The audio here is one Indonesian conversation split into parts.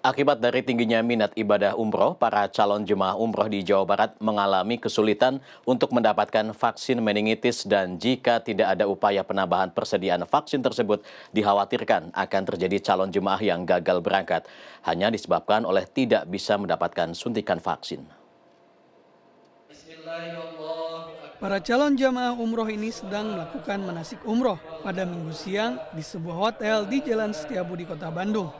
Akibat dari tingginya minat ibadah umroh, para calon jemaah umroh di Jawa Barat mengalami kesulitan untuk mendapatkan vaksin meningitis dan jika tidak ada upaya penambahan persediaan vaksin tersebut, dikhawatirkan akan terjadi calon jemaah yang gagal berangkat, hanya disebabkan oleh tidak bisa mendapatkan suntikan vaksin. Para calon jamaah umroh ini sedang melakukan manasik umroh pada Minggu siang di sebuah hotel di Jalan Setiabudi, Kota Bandung.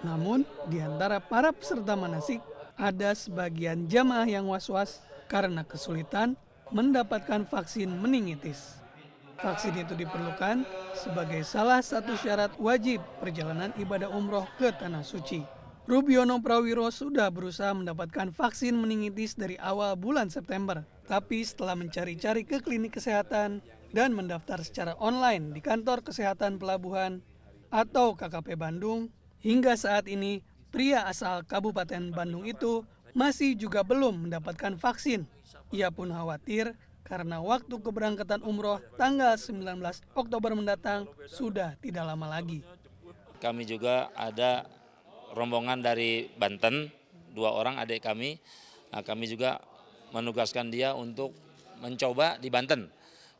Namun, di antara para peserta manasik, ada sebagian jamaah yang was-was karena kesulitan mendapatkan vaksin meningitis. Vaksin itu diperlukan sebagai salah satu syarat wajib perjalanan ibadah umroh ke Tanah Suci. Rubiono Prawiro sudah berusaha mendapatkan vaksin meningitis dari awal bulan September. Tapi setelah mencari-cari ke klinik kesehatan dan mendaftar secara online di kantor kesehatan pelabuhan atau KKP Bandung, hingga saat ini pria asal Kabupaten Bandung itu masih juga belum mendapatkan vaksin. Ia pun khawatir karena waktu keberangkatan umroh tanggal 19 Oktober mendatang sudah tidak lama lagi. Kami juga ada rombongan dari Banten, 2 orang adik kami. Nah, kami juga menugaskan dia untuk mencoba di Banten.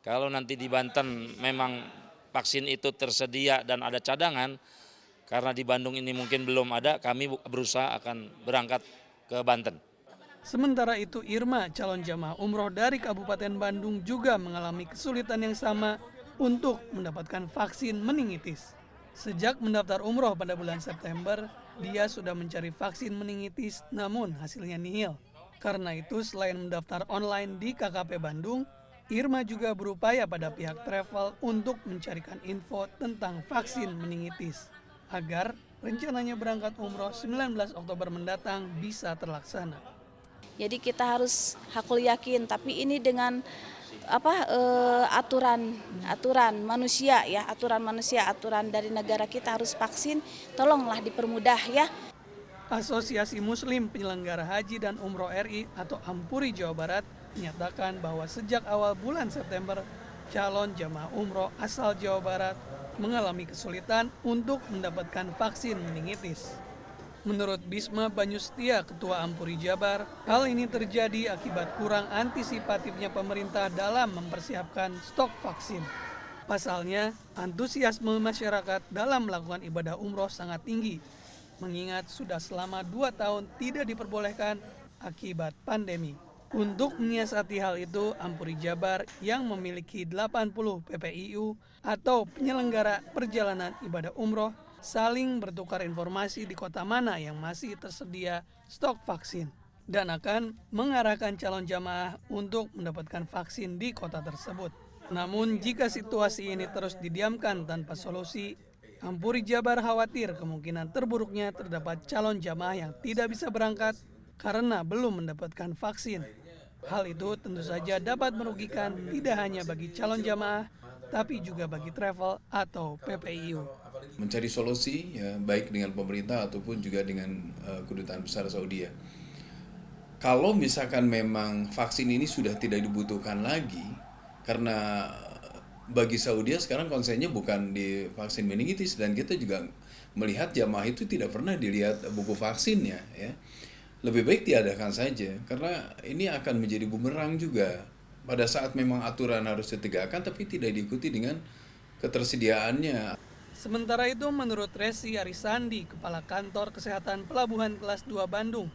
Kalau nanti di Banten memang vaksin itu tersedia dan ada cadangan, karena di Bandung ini mungkin belum ada, kami berusaha akan berangkat ke Banten. Sementara itu Irma, calon jamaah umroh dari Kabupaten Bandung juga mengalami kesulitan yang sama untuk mendapatkan vaksin meningitis. Sejak mendaftar umroh pada bulan September, dia sudah mencari vaksin meningitis namun hasilnya nihil. Karena itu selain mendaftar online di KKP Bandung, Irma juga berupaya pada pihak travel untuk mencarikan info tentang vaksin meningitis agar rencananya berangkat umroh 19 Oktober mendatang bisa terlaksana. Jadi kita harus hakul yakin, tapi ini dengan aturan manusia ya, aturan dari negara kita harus vaksin, tolonglah dipermudah ya. Asosiasi Muslim Penyelenggara Haji dan Umroh RI atau Ampuri Jawa Barat menyatakan bahwa sejak awal bulan September, calon jamaah umroh asal Jawa Barat mengalami kesulitan untuk mendapatkan vaksin meningitis. Menurut Bisma Banyustia, Ketua Ampuri Jabar, hal ini terjadi akibat kurang antisipatifnya pemerintah dalam mempersiapkan stok vaksin. Pasalnya, antusiasme masyarakat dalam melakukan ibadah umroh sangat tinggi, mengingat sudah selama 2 tahun tidak diperbolehkan akibat pandemi. Untuk menyiasati hal itu, Ampuri Jabar yang memiliki 80 PPIU atau penyelenggara perjalanan ibadah umroh saling bertukar informasi di kota mana yang masih tersedia stok vaksin dan akan mengarahkan calon jamaah untuk mendapatkan vaksin di kota tersebut. Namun jika situasi ini terus didiamkan tanpa solusi, Ampuri Jabar khawatir kemungkinan terburuknya terdapat calon jamaah yang tidak bisa berangkat karena belum mendapatkan vaksin. Hal itu tentu saja dapat merugikan tidak hanya bagi calon jamaah, tapi juga bagi travel atau PPIU. Mencari solusi ya, baik dengan pemerintah ataupun juga dengan Kedutaan Besar Saudi. Kalau misalkan memang vaksin ini sudah tidak dibutuhkan lagi, karena bagi Saudi sekarang konsennya bukan di vaksin meningitis, dan kita juga melihat jamaah itu tidak pernah dilihat buku vaksinnya ya. Lebih baik diadakan saja, karena ini akan menjadi bumerang juga pada saat memang aturan harus ditegakkan tapi tidak diikuti dengan ketersediaannya. Sementara itu menurut Resi Arisandi, Kepala Kantor Kesehatan Pelabuhan Kelas 2 Bandung,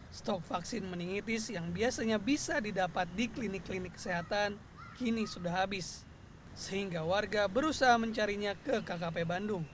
stok vaksin meningitis yang biasanya bisa didapat di klinik-klinik kesehatan kini sudah habis, sehingga warga berusaha mencarinya ke KKP Bandung.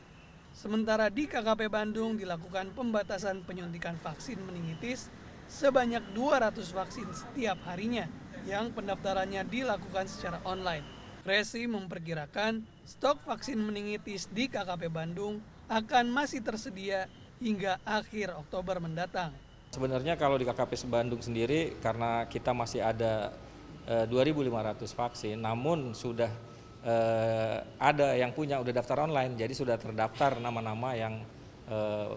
Sementara di KKP Bandung dilakukan pembatasan penyuntikan vaksin meningitis sebanyak 200 vaksin setiap harinya yang pendaftarannya dilakukan secara online. Resi memperkirakan stok vaksin meningitis di KKP Bandung akan masih tersedia hingga akhir Oktober mendatang. Sebenarnya kalau di KKP Bandung sendiri karena kita masih ada 2.500 vaksin, namun sudah ada yang punya udah daftar online, jadi sudah terdaftar nama-nama yang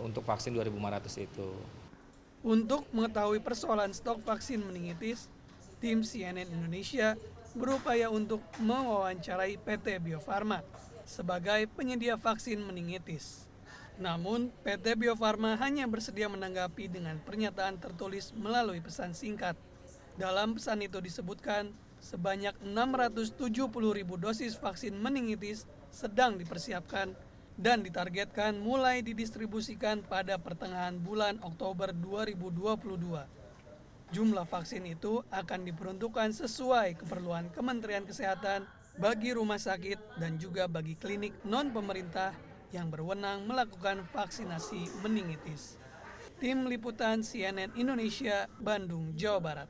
untuk vaksin 2.500 itu. Untuk mengetahui persoalan stok vaksin meningitis, tim CNN Indonesia berupaya untuk mewawancarai PT Bio Farma sebagai penyedia vaksin meningitis. Namun, PT Bio Farma hanya bersedia menanggapi dengan pernyataan tertulis melalui pesan singkat. Dalam pesan itu disebutkan, sebanyak 670.000 dosis vaksin meningitis sedang dipersiapkan dan ditargetkan mulai didistribusikan pada pertengahan bulan Oktober 2022. Jumlah vaksin itu akan diperuntukkan sesuai keperluan Kementerian Kesehatan bagi rumah sakit dan juga bagi klinik non-pemerintah yang berwenang melakukan vaksinasi meningitis. Tim Liputan CNN Indonesia, Bandung, Jawa Barat.